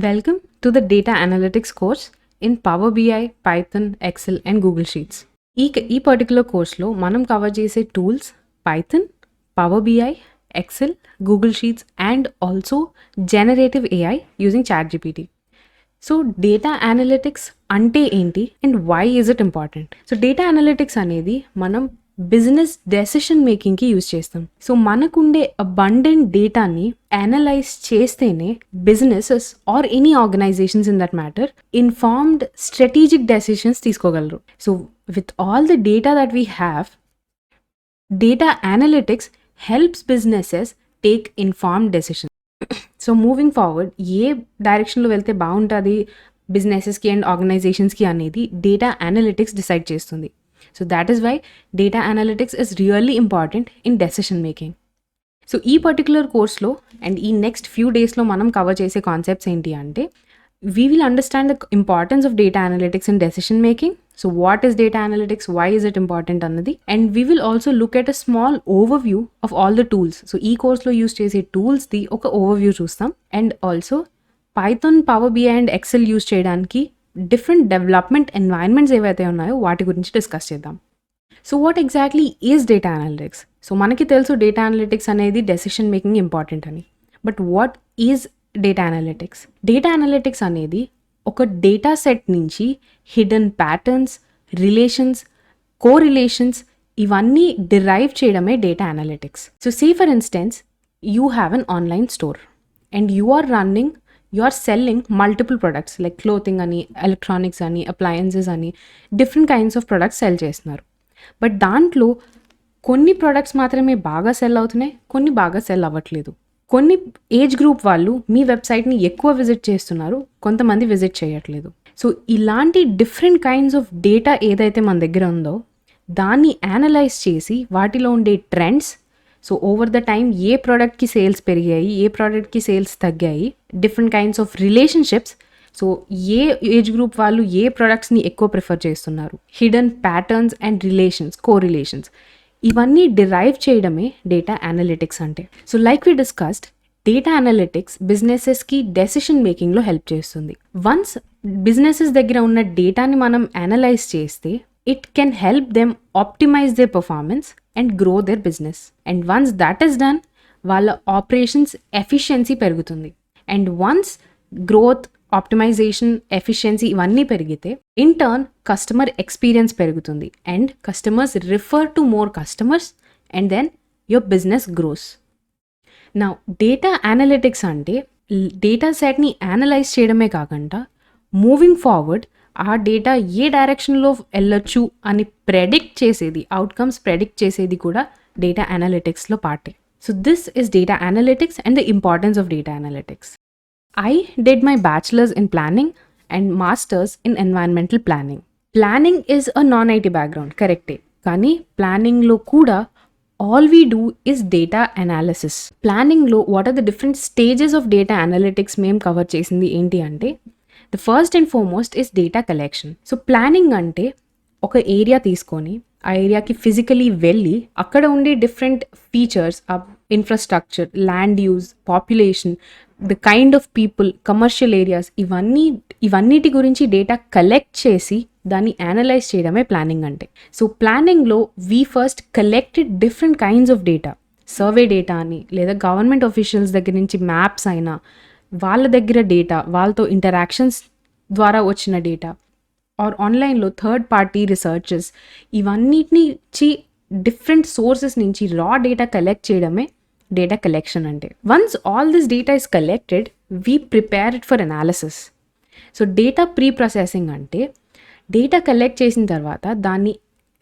Welcome to the Data Analytics course in Power BI, Python, Excel and Google Sheets. ఈ particular కోర్స్లో మనం cover చేసే tools Python, Power BI, Excel, Google Sheets and also generative AI using ChatGPT. So data analytics అంటే ఏంటి and why is it important? So data analytics అనేది మనం business decision మేకింగ్కి use చేస్తాం. సో మనకుండే అబండెంట్ డేటాని అనలైజ్ చేస్తేనే businesses or any organizations in that matter informed strategic decisions తీసుకోగలరు. So with all the data that we have, data analytics helps businesses take informed decisions. So moving forward ఏ డైరెక్షన్లో వెళ్తే బాగుంటుంది బిజినెసెస్కి and ఆర్గనైజేషన్స్కి అనేది డేటా అనలిటిక్స్ డిసైడ్ చేస్తుంది. So that is why data analytics is really important in decision making. So ఈ particular కోర్స్లో అండ్ ఈ నెక్స్ట్ ఫ్యూ డేస్లో మనం కవర్ చేసే కాన్సెప్ట్స్ ఏంటి అంటే, we will understand the importance of data analytics in decision making. So what is data analytics, why is it important అన్నది, and we will also look at a small overview of all the tools. So ఈ కోర్స్లో use చేసే టూల్స్ది ఒక overview చూస్తాం and also Python, power BI and Excel use చేయడానికి different development environments ఏవైతే ఉన్నాయో వాటి గురించి డిస్కస్ చేద్దాం. So what exactly is data analytics? So మనకి తెలుసు డేటా అనలిటిక్స్ అనేది డెసిషన్ మేకింగ్ ఇంపార్టెంట్ అని, but what is data analytics? Data analytics అనేది ఒక డేటా సెట్ నుంచి హిడెన్ ప్యాటర్న్స్, రిలేషన్స్, కోరిలేషన్స్ ఇవన్నీ డిరైవ్ చేయడమే data analytics. So say for instance you have an online store and you are running, you are selling multiple products like clothing అని, electronics అని, appliances అని, different kinds of products sell చేస్తున్నారు. But దాంట్లో కొన్ని products మాత్రమే బాగా cell అవుతున్నాయి, కొన్ని బాగా సెల్ అవ్వట్లేదు. కొన్ని ఏజ్ గ్రూప్ వాళ్ళు మీ వెబ్సైట్ని ఎక్కువ విజిట్ చేస్తున్నారు, కొంతమంది విజిట్ చేయట్లేదు. సో ఇలాంటి డిఫరెంట్ కైండ్స్ ఆఫ్ డేటా ఏదైతే మన దగ్గర ఉందో దాన్ని అనలైజ్ చేసి వాటిలో ఉండే trends, so over the time ఏ ప్రోడక్ట్కి సేల్స్ పెరిగాయి, ఏ ప్రోడక్ట్కి సేల్స్ తగ్గాయి, different kinds of relationships, so ఏ ఏజ్ గ్రూప్ వాళ్ళు ఏ ప్రొడక్ట్స్ని ఎక్కువ ప్రిఫర్ చేస్తున్నారు, hidden patterns and relations, correlations ఇవన్నీ డిరైవ్ చేయడమే డేటా అనలిటిక్స్ అంటే. So like we discussed, data analytics బిజినెసెస్కి డెసిషన్ మేకింగ్లో హెల్ప్ చేస్తుంది. వన్స్ బిజినెసెస్ దగ్గర ఉన్న డేటాని మనం అనలైజ్ చేస్తే it can help them optimize their performance and grow their business. And once that is done, వాళ్ళ operations efficiency పెరుగుతుంది. And once growth, optimization, efficiency ఇవన్నీ పెరిగితే in turn customer experience పెరుగుతుంది and customers refer to more customers and then your business grows. Now data analytics అంటే data సెట్ని analyze చేయడమే కాకుండా moving forward ఆ డేటా ఏ డైరెక్షన్లో వెళ్ళొచ్చు అని ప్రెడిక్ట్ చేసేది, అవుట్కమ్స్ ప్రెడిక్ట్ చేసేది కూడా డేటా అనలిటిక్స్లో పార్టే. So this is data analytics and the importance of data analytics. I did my bachelors in planning and masters in environmental planning. Planning is a non IT background, కరెక్టే, కానీ ప్లానింగ్లో కూడా all we do is data analysis. ప్లానింగ్లో what are the different stages of data analytics మేము cover చేసింది ఏంటి అంటే, the first and foremost is data collection. So planning అంటే ఒక ఏరియా తీసుకొని ఆ ఏరియాకి ఫిజికలీ వెళ్ళి అక్కడ ఉండే different features, infrastructure, land use, population, the kind of people, commercial areas ఇవన్నిటి గురించి డేటా కలెక్ట్ చేసి దాన్ని అనలైజ్ చేయడమే ప్లానింగ్ అంటే. సో ప్లానింగ్లో we first collected different kinds of data, survey data అని, లేదా గవర్నమెంట్ ఆఫీషియల్స్ దగ్గర నుంచి మ్యాప్స్ అయినా, వాళ్ళ దగ్గర డేటా, వాళ్ళతో ఇంటరాక్షన్స్ ద్వారా వచ్చిన డేటా, ఆర్ ఆన్లైన్లో థర్డ్ పార్టీ రీసెర్చెస్, ఇవన్నిటిని డిఫరెంట్ సోర్సెస్ నుంచి రా డేటా కలెక్ట్ చేయడమే డేటా కలెక్షన్ అంటే. Once all this data is collected, we prepare it for analysis. So data preprocessing అంటే డేటా కలెక్ట్ చేసిన తర్వాత దాన్ని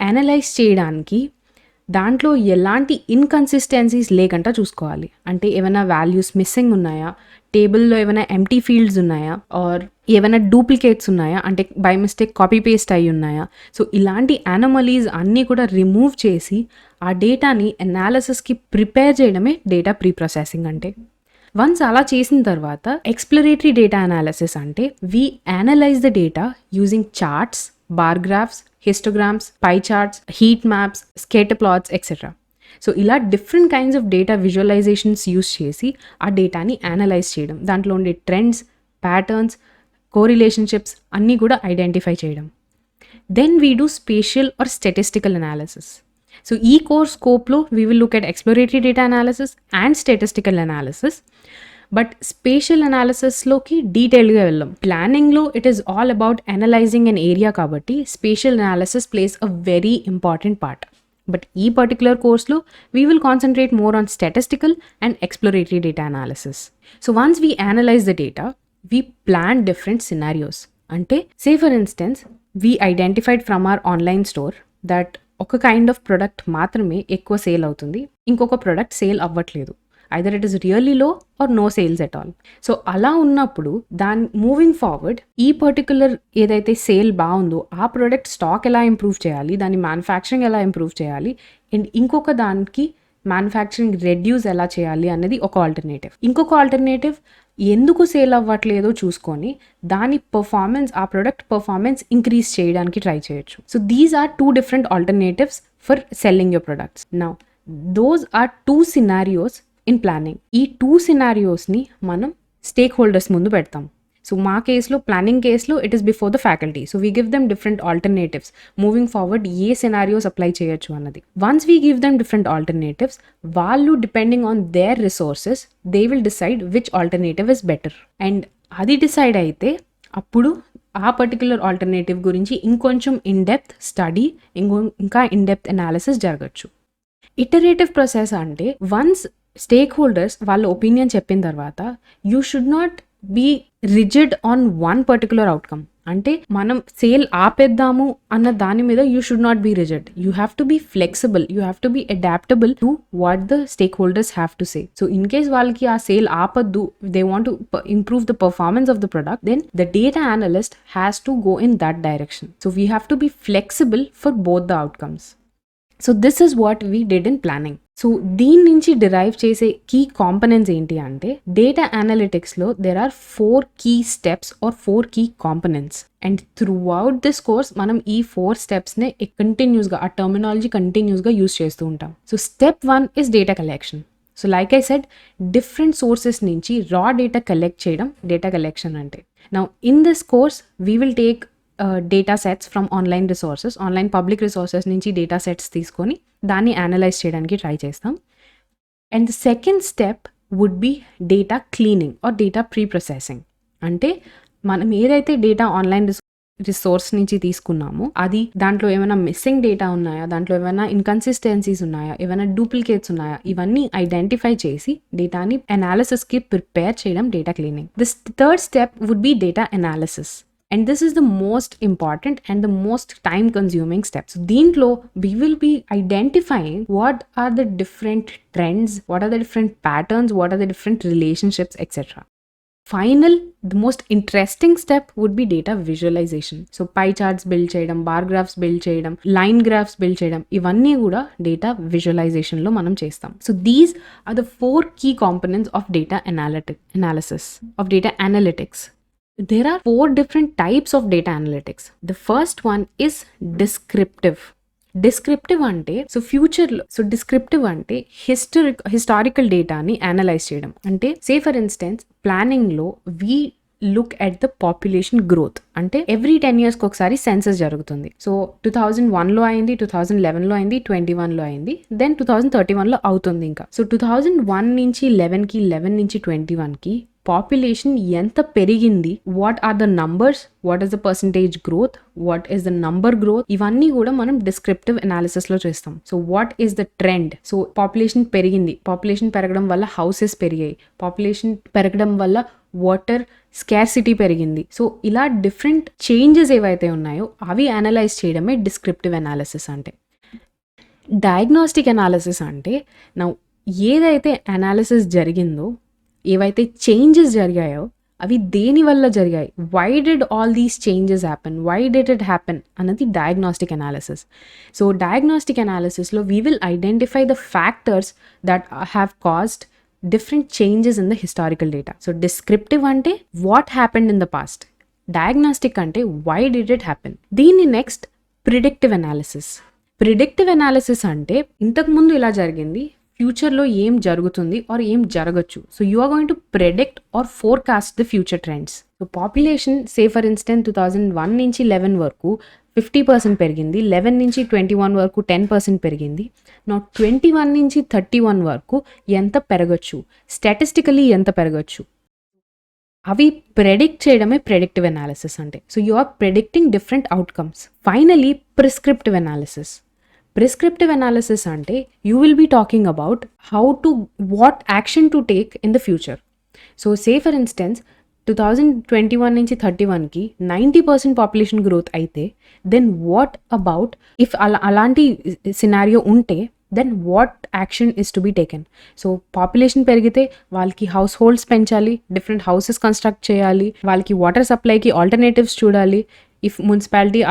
అనలైజ్ చేయడానికి దాంట్లో ఎలాంటి ఇన్కన్సిస్టెన్సీస్ లేకుండా చూసుకోవాలి. అంటే ఏమైనా వాల్యూస్ మిస్సింగ్ ఉన్నాయా, టేబుల్లో ఏమైనా ఎంటీ ఫీల్డ్స్ ఉన్నాయా, ఆర్ ఏమైనా డూప్లికేట్స్ ఉన్నాయా, అంటే బై మిస్టేక్ కాపీ పేస్ట్ అయి ఉన్నాయా. సో ఇలాంటి యానమలీస్ అన్నీ కూడా రిమూవ్ చేసి ఆ డేటాని అనాలిసిస్కి ప్రిపేర్ చేయడమే డేటా ప్రీ ప్రాసెసింగ్ అంటే. వన్స్ అలా చేసిన తర్వాత ఎక్స్ప్లోరేటరీ డేటా అనాలిసిస్ అంటే we analyze the data using charts, bar graphs, histograms, pie charts, heat maps, scatter plots, etc. So ఇలా different kinds of data visualizations use చేసి ఆ డేటాని అనలైజ్ చేయడం, దాంట్లో ఉండే ట్రెండ్స్, ప్యాటర్న్స్, కోరిలేషన్షిప్స్ అన్నీ కూడా ఐడెంటిఫై చేయడం. Then we do spatial or statistical analysis. So ఈ కోర్స్ స్కోప్లో we will look at exploratory data analysis and statistical analysis. But spatial అనాలిసిస్లోకి డీటెయిల్గా వెళ్ళాం. ప్లానింగ్లో it is all about analyzing an area కాబట్టి spatial analysis plays a very important part. But ఈ particular కోర్స్లో we will concentrate more on statistical and exploratory data analysis. So once we analyze the data, we plan different scenarios. అంటే say for instance we identified from our online store that ఒక kind of product మాత్రమే ఎక్కువ sale అవుతుంది, ఇంకొక product sale అవ్వట్లేదు. Either it is really low or no sales at all. So అలా ఉన్నప్పుడు moving forward ఈ పర్టికులర్ ఏదైతే సేల్ బాగుందో ఆ ప్రోడక్ట్ స్టాక్ ఎలా ఇంప్రూవ్ చేయాలి, దాని మ్యానుఫ్యాక్చరింగ్ ఎలా ఇంప్రూవ్ చేయాలి, అండ్ ఇంకొక దానికి మ్యానుఫ్యాక్చరింగ్ రెడ్యూస్ ఎలా చేయాలి అన్నది ఒక ఆల్టర్నేటివ్. ఇంకొక ఆల్టర్నేటివ్ ఎందుకు సేల్ అవ్వట్లేదో చూసుకొని దాని పర్ఫార్మెన్స్, ఆ ప్రొడక్ట్ పర్ఫార్మెన్స్ ఇంక్రీజ్ చేయడానికి ట్రై చేయొచ్చు. So these are 2 different alternatives for selling your products. Now those are 2 scenarios in planning. ఈ 2 scenariosని మనం స్టేక్ హోల్డర్స్ ముందు పెడతాం. సో మా కేసులో, ప్లానింగ్ కేసులో it is before the faculty. So we give them different alternatives moving forward ఏ scenarios apply చేయొచ్చు అన్నది. Once we give them different alternatives, వాళ్ళు depending on their resources they will decide which alternative is better. And అది decide అయితే అప్పుడు ఆ particular alternative గురించి ఇంకొంచెం ఇన్డెప్త్ స్టడీ, ఇంకా ఇన్డెప్త్ అనాలిసిస్ జరగచ్చు. ఇటరేటివ్ ప్రాసెస్ అంటే వన్స్ స్టేక్ హోల్డర్స్ వాళ్ళ ఒపీనియన్ చెప్పిన తర్వాత you should not be rigid on one particular outcome. అంటే మనం సేల్ ఆపేద్దాము అన్న దాని మీద you should not be rigid. You have to be flexible, you have to be adaptable to what the stakeholders have to say. So in case వాళ్ళకి ఆ sale ఆపద్దు, they want to improve the performance of the product, then the data analyst has to go in that direction. So we have to be flexible for both the outcomes. So this is what we did in planning. So దీని నుంచి derive చేసే key components ఏంటి అంటే, data అనలిటిక్స్లో there are 4 key steps are 4 key components. And throughout this course మనం ఈ 4 స్టెప్స్ని కంటిన్యూస్గా, ఆ టర్మినాలజీ కంటిన్యూస్గా యూస్ చేస్తూ ఉంటాం. So step 1 is data collection. So like I said, different sources నుంచి రా డేటా కలెక్ట్ చేయడం డేటా కలెక్షన్ అంటే. Now in this course we will take data sets from online resources, online public resources నుంచి data sets తీసుకొని దాన్ని analyze చేయడానికి try చేస్తాం. And the second step would be data cleaning or data preprocessing. అంటే మనం ఏదైతే data online resource నుంచి తీసుకున్నామో అది దాంట్లో ఏమైనా మిస్సింగ్ డేటా ఉన్నాయా, దాంట్లో ఏమైనా ఇన్కన్సిస్టెన్సీస్ ఉన్నాయా, ఏమైనా డూప్లికేట్స్ ఉన్నాయా, ఇవన్నీ ఐడెంటిఫై చేసి డేటాని అనాలిసిస్కి ప్రిపేర్ చేయడం data cleaning. This third step would be data analysis. And this is the most important and the most time consuming step. So దీంట్లో we will be identifying what are the different trends, what are the different patterns, what are the different relationships, etc. Final, the most interesting step would be data visualization. So pie charts build చేయడం, bar graphs build చేయడం, line graphs build చేయడం, ఇవన్నీ కూడా data visualization లో మనం చేస్తాం. So these are the 4 key components of data analysis, of data analytics. There are 4 different types of data analytics. The first one is descriptive. Descriptive అంటే ఫ్యూచర్లో, descriptive అంటే historical డేటాని అనలైజ్ చేయడం. అంటే సే ఫర్ ఇన్స్టెన్స్ ప్లానింగ్లో we look at the population growth. అంటే every 10 yearsకి ఒకసారి census జరుగుతుంది. సో 2001లో అయింది, 2011లో అయింది, 2021లో అయింది, దెన్ 2031లో అవుతుంది ఇంకా. సో 2001 నుంచి 11కి, 11 నుంచి 21కి పాపులేషన్ ఎంత పెరిగింది, what are the numbers, what is the percentage growth, what is the number growth, ఇవన్నీ కూడా మనం డిస్క్రిప్టివ్ అనాలిసిస్ లో చేస్తాం. So what is the trend. So population పెరిగింది, పాపులేషన్ పెరగడం వల్ల హౌసెస్ పెరిగాయి, పాపులేషన్ పెరగడం వల్ల వాటర్ స్కార్సిటీ పెరిగింది. సో ఇలా డిఫరెంట్ చేంజెస్ ఏవైతే ఉన్నాయో అవి అనలైజ్ చేయడమే డిస్క్రిప్టివ్ అనాలిసిస్ అంటే. డయాగ్నోస్టిక్ అనాలిసిస్ అంటే నా ఏదైతే అనాలిసిస్ జరిగిందో, ఏవైతే చేంజెస్ జరిగాయో అవి దేని వల్ల జరిగాయి, why did all these changes happen, why did it happen అన్నది డయాగ్నోస్టిక్ అనాలిసిస్. సో డయాగ్నోస్టిక్ అనాలిసిస్లో we will identify the factors that have caused different changes in the historical data. So descriptive ante what happened in the past, diagnostic ante why did it happen. Dini next predictive analysis. Predictive analysis ante ఇంతకు ముందు ఇలా జరిగింది, ఫ్యూచర్లో ఏం జరుగుతుంది or ఏం జరగచ్చు. So you are going to predict or forecast the future trends. So population for instance 2001 నుంచి 11 వరకు 50% పెరిగింది, 11 నుంచి 21 వరకు 10% పెరిగింది. నా 21 నుంచి 31 వరకు ఎంత పెరగచ్చు, స్టాటిస్టికలీ ఎంత పెరగచ్చు, అవి ప్రెడిక్ట్ చేయడమే ప్రెడిక్టివ్ అనాలిసిస్ అంటే. So you are predicting different outcomes. Finally prescriptive analysis. Prescriptive analysis అంటే you will be talking about what action to take in the future. So for instance 2021 నుంచి 31కి 90% పాపులేషన్ గ్రోత్ అయితే then what about if అలాంటి scenario ఉంటే then what action is to be taken. So population పెరిగితే వాళ్ళకి households పెంచాలి, different houses construct చేయాలి, వాళ్ళకి వాటర్ సప్లైకి ఆల్టర్నేటివ్స్ చూడాలి. ఇఫ్ మున్సిపాలిటీ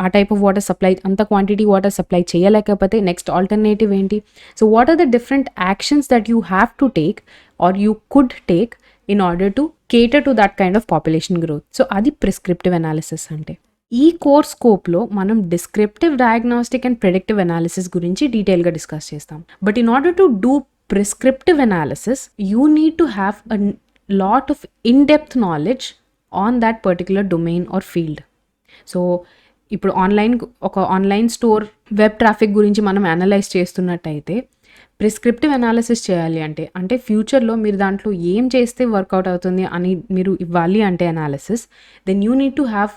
ఆ టైప్ ఆఫ్ వాటర్ సప్లై, అంత క్వాంటిటీ వాటర్ సప్లై చేయలేకపోతే నెక్స్ట్ ఆల్టర్నేటివ్ ఏంటి? So what are the different actions that you have to take or you could take in order to cater to that kind of population growth. So అది prescriptive analysis అంటే. ఈ course స్కోప్లో మనం descriptive, diagnostic and predictive analysis గురించి డీటెయిల్గా discuss చేస్తాం. But in order to do prescriptive analysis you need to have a lot of in depth knowledge on that particular domain or field. So ఇప్పుడు ఒక online store web traffic గురించి మనం analyse చేస్తున్నట్టయితే prescriptive analysis చేయాలి అంటే ఫ్యూచర్లో మీరు దాంట్లో ఏం చేస్తే వర్కౌట్ అవుతుంది అని మీరు ఇవ్వాలి అంటే analysis, then you need to have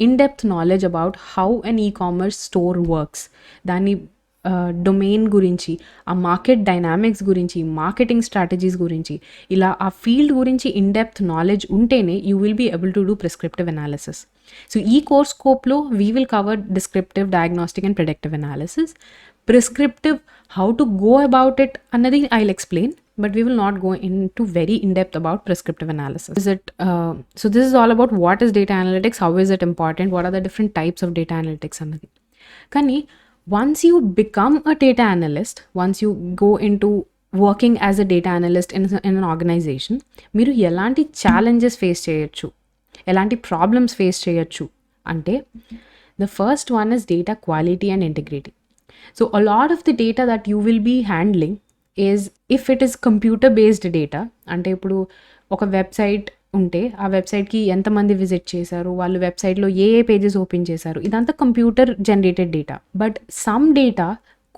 in depth knowledge about how an e commerce store works, దాని డొమైన్ గురించి, ఆ మార్కెట్ డైనామిక్స్ గురించి, మార్కెటింగ్ స్ట్రాటజీస్ గురించి, ఇలా ఆ ఫీల్డ్ గురించి ఇన్-డెప్త్ నాలెడ్జ్ ఉంటేనే you will be able to do prescriptive analysis. So ఈ కోర్స్ స్కోప్లో we will cover descriptive, diagnostic and predictive analysis. Prescriptive, how to go about it annadi I'll explain, but we will not go into very in-depth about prescriptive analysis. So this is all about what is data analytics, how is it important, what are the different types of data analytics annadi. Kani once you become a data analyst, once you go into working as a data analyst in an organization, మీరు ఎలాంటి challenges face చేయొచ్చు, ఎలాంటి problems face చేయొచ్చు అంటే the first one is data quality and integrity. So a lot of the data that you will be handling is, if it is computer based data, అంటే ఇప్పుడు ఒక website ఉంటే ఆ వెబ్సైట్కి ఎంతమంది విజిట్ చేశారు, వాళ్ళు వెబ్సైట్లో ఏ పేజెస్ ఓపెన్ చేశారు, ఇదంతా computer generated data. But some data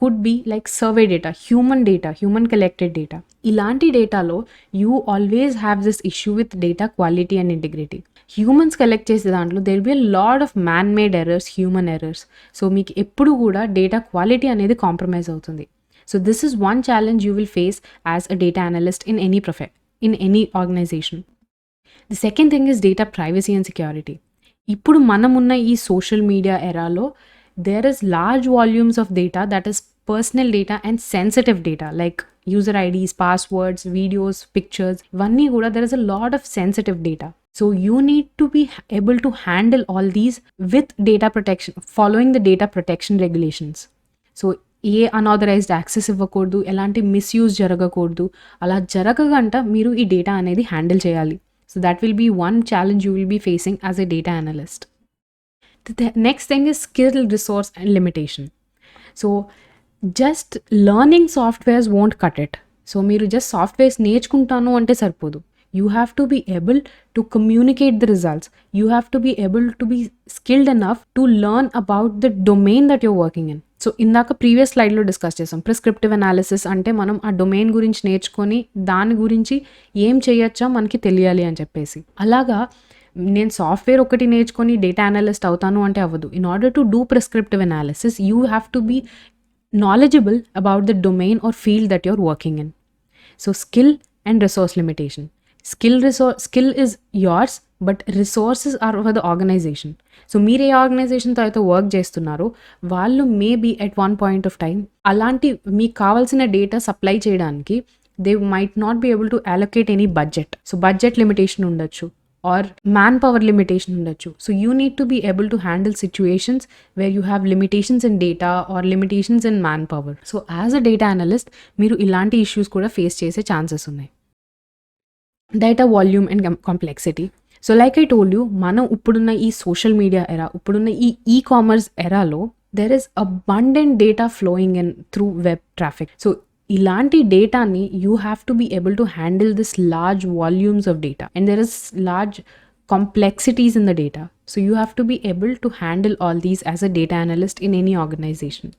could be like survey data, human collected data. ఇలాంటి డేటాలో you always have this issue with data quality and integrity. Humans collect చేసే దాంట్లో there be a lot of man made errors, human errors. So మీకు ఎప్పుడు కూడా data quality అనేది compromise అవుతుంది. So this is one challenge you will face as a data analyst in any organization. The second thing is data privacy and security. ఇప్పుడు మనమున్న ఈ social media ఎరాలో there is large volumes of data that is personal data and sensitive data like user IDs, passwords, videos, pictures. Ivanni kuda there is a lot of sensitive data. So you need to be able to handle all these with data protection, following the data protection regulations. So A unauthorised access ఇవ్వకూడదు, ఎలాంటి misuse జరగకూడదు. అలా జరగకంట మీరు ఈ data అనేది handle చేయాలి. So that will be one challenge you will be facing as a data analyst. The next thing is skill, resource and limitation. So just learning softwares won't cut it. So మీరు just softwares నేర్చుకుంటాను అంటే సరిపోదు. You have to be able to communicate the results. You have to be able to be skilled enough to learn about the domain that you're working in. So ఇందాక previous స్లైడ్లో discuss చేసాం prescriptive analysis అంటే మనం ఆ domain గురించి నేర్చుకొని దాని గురించి ఏం చేయొచ్చా మనకి తెలియాలి అని చెప్పేసి. అలాగా నేను సాఫ్ట్వేర్ ఒకటి నేర్చుకొని డేటా అనలిస్ట్ అవుతాను అంటే అవ్వదు. In order to do prescriptive analysis you have to be knowledgeable about the domain or field that you're working in. So skill and resource limitation. Skill is yours, but resources are for the organization. So మీరు ఏ ఆర్గనైజేషన్తో అయితే work చేస్తున్నారో వాళ్ళు maybe at one point of time అలాంటి మీకు కావాల్సిన data supply చేయడానికి they might not be able to allocate any budget. So budget limitation ఉండొచ్చు or manpower limitation ఉండొచ్చు. So you need to be able to handle situations where you have limitations in data or limitations in manpower. So as a data analyst మీరు ఇలాంటి issues కూడా face చేసే chances ఉన్నాయి. Data volume and complexity. So like I told you, మనం ఇప్పుడున్న ఈ social media era, ఇప్పుడున్న ఈ ఈ-కామర్స్ ఎరాలో there is abundant data flowing in through web traffic. So ఇలాంటి డేటాని you have to be able to handle this large volumes of data and there is large complexities in the data. So you have to be able to handle all these as a data analyst in any organization.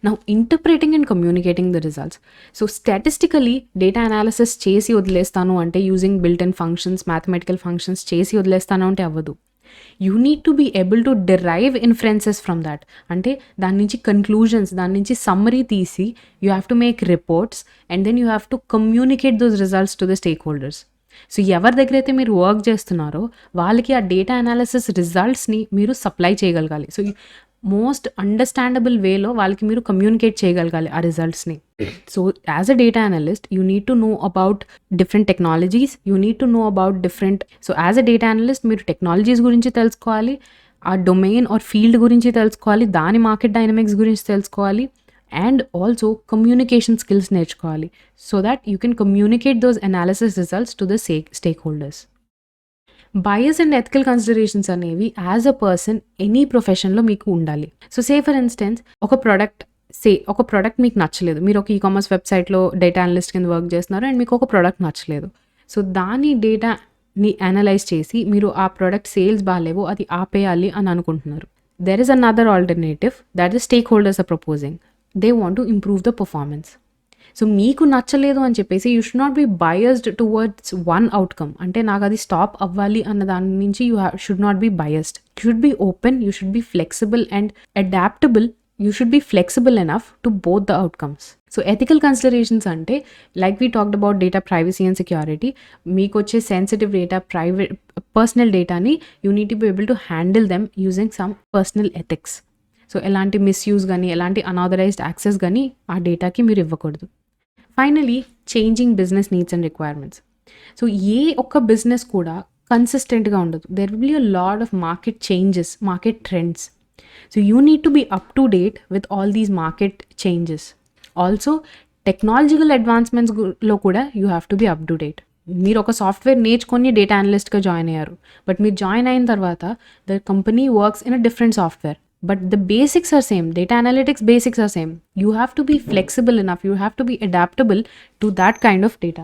Now, interpreting and communicating the results. So statistically, data analysis chesi వదిలేస్తాను అంటే using built-in functions, mathematical functions చేసి వదిలేస్తాను అంటే అవ్వదు. You need to be able to derive inferences from that. అంటే దాని నుంచి conclusions, దాని నుంచి summary తీసి you have to make reports and then you have to communicate those results to the stakeholders. So ఎవరి దగ్గర అయితే మీరు వర్క్ చేస్తున్నారో వాళ్ళకి ఆ డేటా అనాలిసిస్ రిజల్ట్స్ని మీరు సప్లై చేయగలగాలి. సో మోస్ట్ అండర్స్టాండబుల్ వేలో వాళ్ళకి మీరు కమ్యూనికేట్ చేయగలగాలి ఆ రిజల్ట్స్ని. So as a data analyst you need to know about different technologies, you need to know about different. So as a data analyst మీరు టెక్నాలజీస్ గురించి తెలుసుకోవాలి, ఆ డొమైన్ ఆర్ ఫీల్డ్ గురించి తెలుసుకోవాలి, దాని మార్కెట్ డైనమిక్స్ గురించి తెలుసుకోవాలి, అండ్ ఆల్సో కమ్యూనికేషన్ స్కిల్స్ నేర్చుకోవాలి so that you can communicate those analysis results to the stakeholders. Bias and ethical considerations అనేవి యాజ్ అ పర్సన్ ఎనీ ప్రొఫెషన్లో మీకు ఉండాలి. సో సే ఫర్ ఇన్స్టెన్స్ ఒక ప్రోడక్ట్ మీకు నచ్చలేదు, మీరు ఒక ఈకామర్స్ వెబ్సైట్లో డేటా అనలిస్ట్ కింద వర్క్ చేస్తున్నారు అండ్ మీకు ఒక ప్రోడక్ట్ నచ్చలేదు. సో దాని డేటాని అనలైజ్ చేసి మీరు ఆ ప్రోడక్ట్ సేల్స్ బాగాలేవు అది ఆపేయాలి అని అనుకుంటున్నారు. There is another alternative that the stakeholders are proposing. They want to improve the performance. So మీకు నచ్చలేదు అని చెప్పేసి you should not be biased towards one outcome. అంటే నాకు అది స్టాప్ అవ్వాలి అన్న దాని నుంచి you should not be biased. You should be open, you should be flexible and adaptable. You should be flexible enough to both the outcomes. So ethical considerations అంటే like we talked about data privacy and security. మీకు వచ్చే sensitive data, personal డేటాని you need to be able to handle them using some personal ethics. So ఎలాంటి misuse కానీ ఎలాంటి unauthorized access కానీ ఆ డేటాకి మీరు ఇవ్వకూడదు. Finally, changing business needs and requirements. So ఏ ఒక్క బిజినెస్ కూడా కన్సిస్టెంట్గా ఉండదు. There will be a lot of market changes, market trends. So you need to be up to date with all these market changes. Also technological అడ్వాన్స్మెంట్స్లో కూడా you have to be up to date. మీరు ఒక software నేర్చుకొని డేటా అనలిస్ట్గా join అయ్యారు, but మీరు join అయిన తర్వాత the company works in a different software. But the basics are same. Data analytics basics are same. You have to be flexible enough. You have to be adaptable to that kind of data.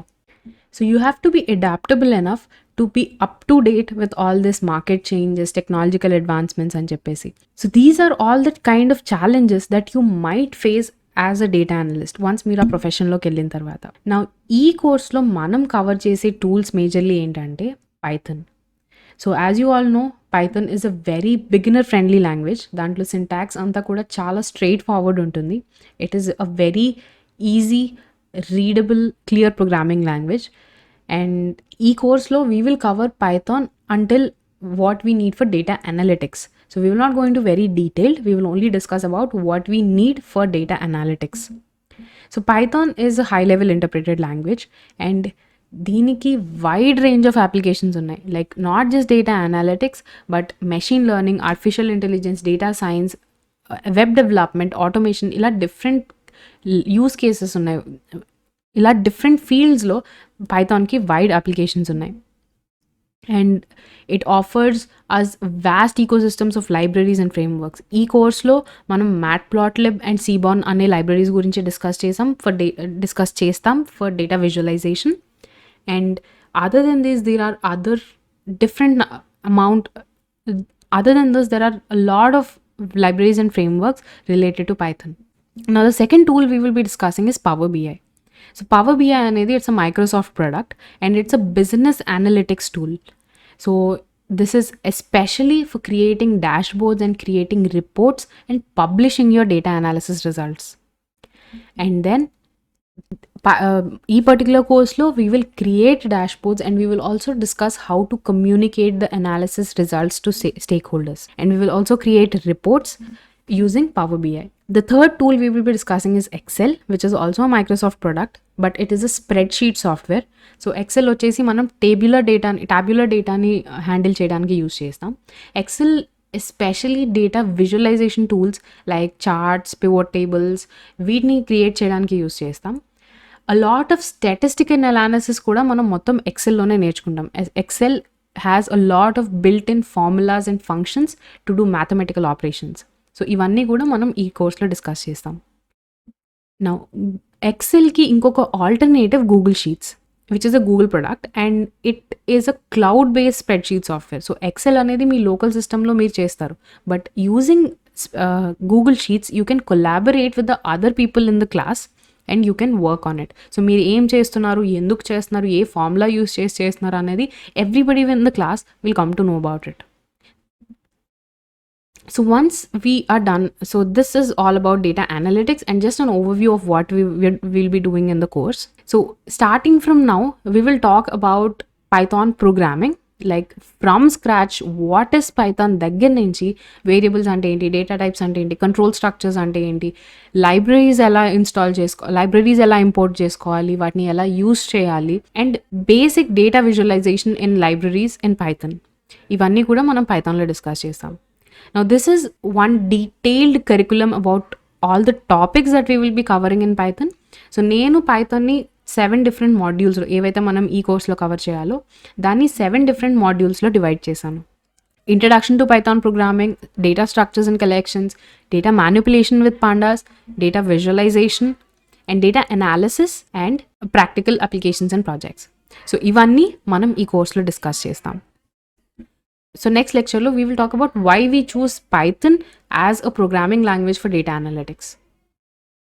So you have to be adaptable enough to be up to date with all this market changes, technological advancements and cheppesi. So these are all the kind of challenges that you might face as a data analyst once మీరు ఆ ప్రొఫెషన్లోకి వెళ్ళిన తర్వాత. Now ఈ కోర్స్లో మనం cover చేసే tools majorly ఏంటంటే Python. So as you all know, Python is a very beginner friendly language. దాంట్లో సింటాక్స్ అంతా కూడా చాలా స్ట్రైట్ ఫార్వర్డ్ ఉంటుంది. It is a very easy, readable, clear programming language. And ఈ కోర్స్లో we will cover Python until what we need for data analytics. So we will not going to very detailed. We will only discuss about what we need for data analytics. So Python is a high level interpreted language and దీనికి wide range of applications ఉన్నాయి. Like not just data analytics but machine learning, artificial intelligence, data science, web development, automation, ఇలా different use cases ఉన్నాయి. ఇలా different ఫీల్డ్స్లో పైథాన్కి wide applications ఉన్నాయి. And it offers us vast ecosystems of libraries and frameworks. ఈ కోర్స్లో మనం మ్యాట్ప్లాట్లిబ్ and సీబాన్ అనే లైబ్రరీస్ గురించి డిస్కస్ చేస్తాం for data visualization. And other than this, there are other different other than this, there are a lot of libraries and frameworks related to Python. Now, the second tool we will be discussing is Power BI. So Power BI anedi, it's a Microsoft product and it's a business analytics tool. So this is especially for creating dashboards and creating reports and publishing your data analysis results. And then ఈ particular కోర్స్లో we will create dashboards and we will also discuss how to communicate the analysis results to stakeholders and we will also create reports using power BI. The third tool we will be discussing is Excel, which is also a Microsoft product, but it is a spreadsheet software. So Excel వచ్చేసి మనం tabular డేటాని handle చేయడానికి use చేస్తాం. Excel especially data visualization tools like charts, pivot tables, వీటిని create చేయడానికి use చేస్తాం. a lot of statistical analysis కూడా మనం మొత్తం ఎక్సెల్లోనే నేర్చుకుంటాం. Excel has a lot of built in formulas and functions to do mathematical operations. So ఇవన్నీ కూడా మనం ఈ కోర్స్లో డిస్కస్ చేస్తాం. నౌ ఎక్సెల్కి ఇంకొక alternative Google sheets. which is a Google product, and it is a cloud-based spreadsheet software. So Excel అనేది మీ local సిస్టంలో మీరు చేస్తారు, but using Google sheets you can collaborate with the other people in the class and you can work on it. So మీరు ఏం చేస్తున్నారు, ఎందుకు చేస్తున్నారు, ఏ formula use చేసి చేస్తున్నారు అనేది everybody in the class will come to know about it. So once we are done, so this is all about data analytics and just an overview of what we'll be doing in the course. So starting from now, we will talk about Python programming, like from scratch, what is Python దగ్గర నుంచి variables అంటే ఏంటి, data types అంటే ఏంటి, control structures అంటే ఏంటి, libraries ఎలా libraries ఎలా ఇంపోర్ట్ చేసుకోవాలి, వాటిని ఎలా యూస్ చేయాలి, and basic data visualization in libraries in Python, ఇవన్నీ కూడా మనం పైథాన్లో డిస్కస్ చేస్తాం. Now this is one detailed curriculum about all the topics that we will be covering in Python. So నేను పైథాన్ని 7 different modules ఏవైతే మనం ఈ కోర్స్లో కవర్ చేయాలో దాన్ని 7 different modules డివైడ్ చేశాను. Introduction to Python programming, data structures and collections, data manipulation with pandas, data visualization and data analysis and practical applications and projects. So ఇవన్నీ మనం ఈ కోర్స్లో డిస్కస్ చేస్తాం. So next lecture we will talk about why we choose Python as a programming language for data analytics.